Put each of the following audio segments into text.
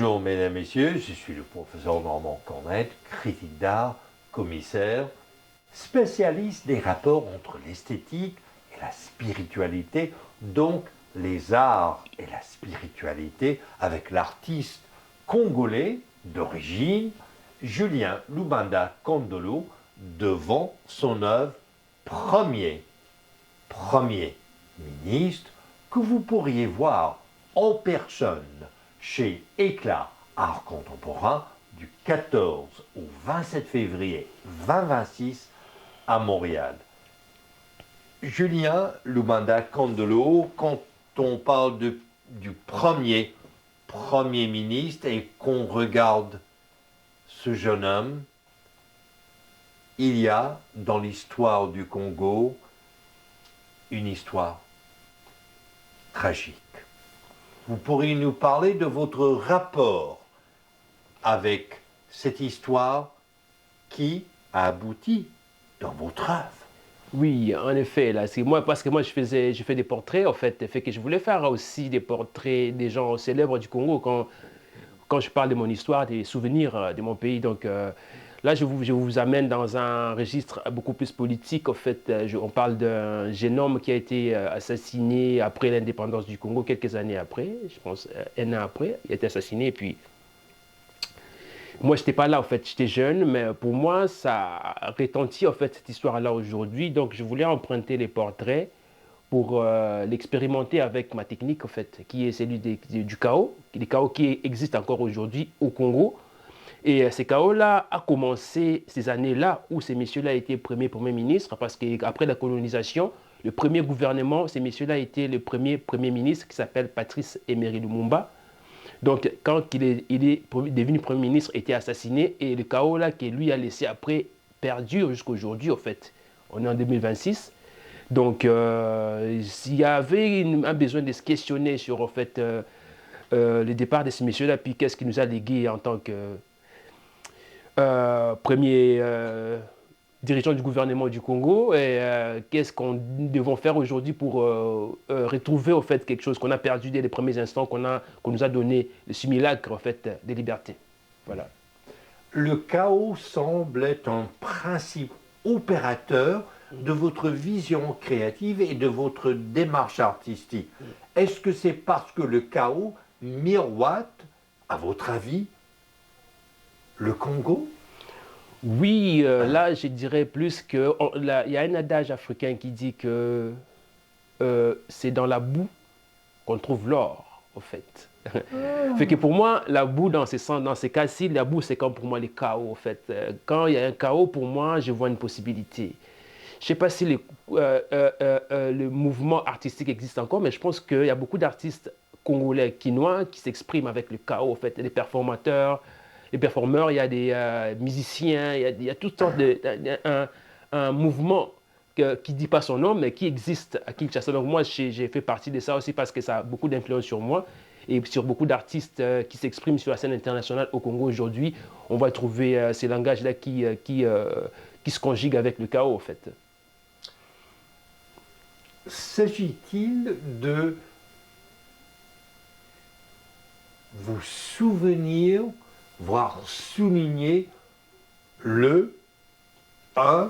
Bonjour mesdames, messieurs, je suis le professeur Normand Cornette, critique d'art, commissaire, spécialiste des rapports entre l'esthétique et la spiritualité, donc les arts et la spiritualité avec l'artiste congolais d'origine, Julien Lubanda Kondolo, devant son œuvre premier ministre que vous pourriez voir en personne chez Éclat Art Contemporain du 14 au 27 février 2026 à Montréal. Julien Lubanda Kondolo, quand on parle du premier ministre et qu'on regarde ce jeune homme, il y a dans l'histoire du Congo une histoire tragique. Vous pourriez nous parler de votre rapport avec cette histoire qui a abouti dans votre œuvre. Oui, en effet, là, c'est moi parce que moi je fais des portraits en fait que je voulais faire aussi des portraits des gens célèbres du Congo quand je parle de mon histoire, des souvenirs de mon pays. Donc là, je vous amène dans un registre beaucoup plus politique. En fait, on parle d'un jeune homme qui a été assassiné après l'indépendance du Congo, quelques années après, je pense un an après, il a été assassiné. Et puis, moi, je n'étais pas là, en fait, j'étais jeune, mais pour moi, ça retentit, en fait, cette histoire-là aujourd'hui. Donc, je voulais emprunter les portraits pour l'expérimenter avec ma technique, en fait, qui est celui du chaos, des chaos qui existent encore aujourd'hui au Congo. Et ces chaos-là a commencé ces années-là où ces messieurs-là étaient premiers ministres, parce qu'après la colonisation, le premier gouvernement, ces messieurs-là étaient le premier ministre qui s'appelle Patrice Emery Lumumba. Donc, quand il est devenu Premier ministre, était assassiné et le chaos-là que lui a laissé après perdure jusqu'à aujourd'hui, en fait. On est en 2026. Donc, il y avait un besoin de se questionner sur, en fait, le départ de ces messieurs-là, puis qu'est-ce qui nous a légué en tant que premier dirigeant du gouvernement du Congo et qu'est-ce qu'on devons faire aujourd'hui pour retrouver au fait quelque chose qu'on a perdu dès les premiers instants qu'on nous a donné, le simulacre en fait des libertés. Voilà. Le chaos semble être un principe opérateur de votre vision créative et de votre démarche artistique. Est-ce que c'est parce que le chaos miroite, à votre avis, le Congo? Oui, là, je dirais plus que... Il y a un adage africain qui dit que c'est dans la boue qu'on trouve l'or, au fait. Fait que pour moi, la boue, dans ces cas-ci, la boue, c'est comme pour moi les chaos, en fait. Quand il y a un chaos, pour moi, je vois une possibilité. Je ne sais pas si le mouvement artistique existe encore, mais je pense qu'il y a beaucoup d'artistes congolais, quinois, qui s'expriment avec le chaos, en fait. Des performateurs, il y a des musiciens, il y a toutes sortes un mouvement qui ne dit pas son nom, mais qui existe à Kinshasa. Donc moi, j'ai fait partie de ça aussi parce que ça a beaucoup d'influence sur moi et sur beaucoup d'artistes qui s'expriment sur la scène internationale au Congo aujourd'hui. On va trouver ces langages-là qui se conjuguent avec le chaos, en fait. S'agit-il de vous souvenir, voire souligner un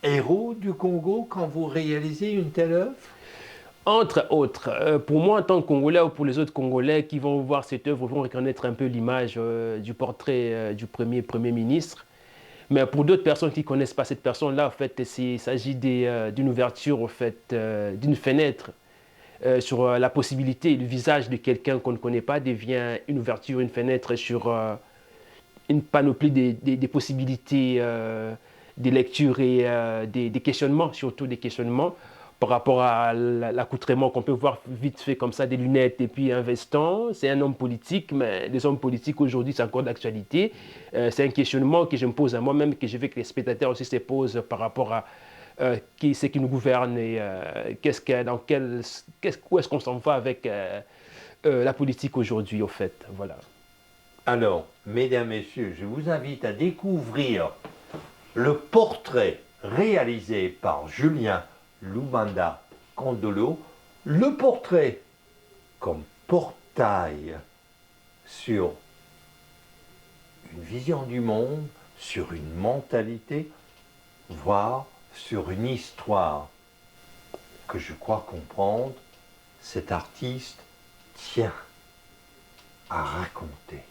héros du Congo quand vous réalisez une telle œuvre? Entre autres, pour moi en tant que Congolais ou pour les autres Congolais qui vont voir cette œuvre vont reconnaître un peu l'image du portrait du premier ministre. Mais pour d'autres personnes qui ne connaissent pas cette personne-là, en fait, il s'agit d'une ouverture, en fait, d'une fenêtre sur la possibilité, le visage de quelqu'un qu'on ne connaît pas devient une ouverture, une fenêtre sur une panoplie des possibilités des lectures et des questionnements, surtout des questionnements par rapport à l'accoutrement qu'on peut voir vite fait comme ça, des lunettes et puis un veston. C'est un homme politique, mais les hommes politiques aujourd'hui, c'est encore d'actualité. C'est un questionnement que je me pose à moi-même, que je veux que les spectateurs aussi se posent par rapport à qui c'est qui nous gouverne et où est-ce qu'on s'en va avec la politique aujourd'hui, au fait. Voilà. Alors, mesdames, messieurs, je vous invite à découvrir le portrait réalisé par Julien Lubanda Kondolo, le portrait comme portail sur vision du monde, sur une mentalité, voire sur une histoire que je crois comprendre, cet artiste tient à raconter.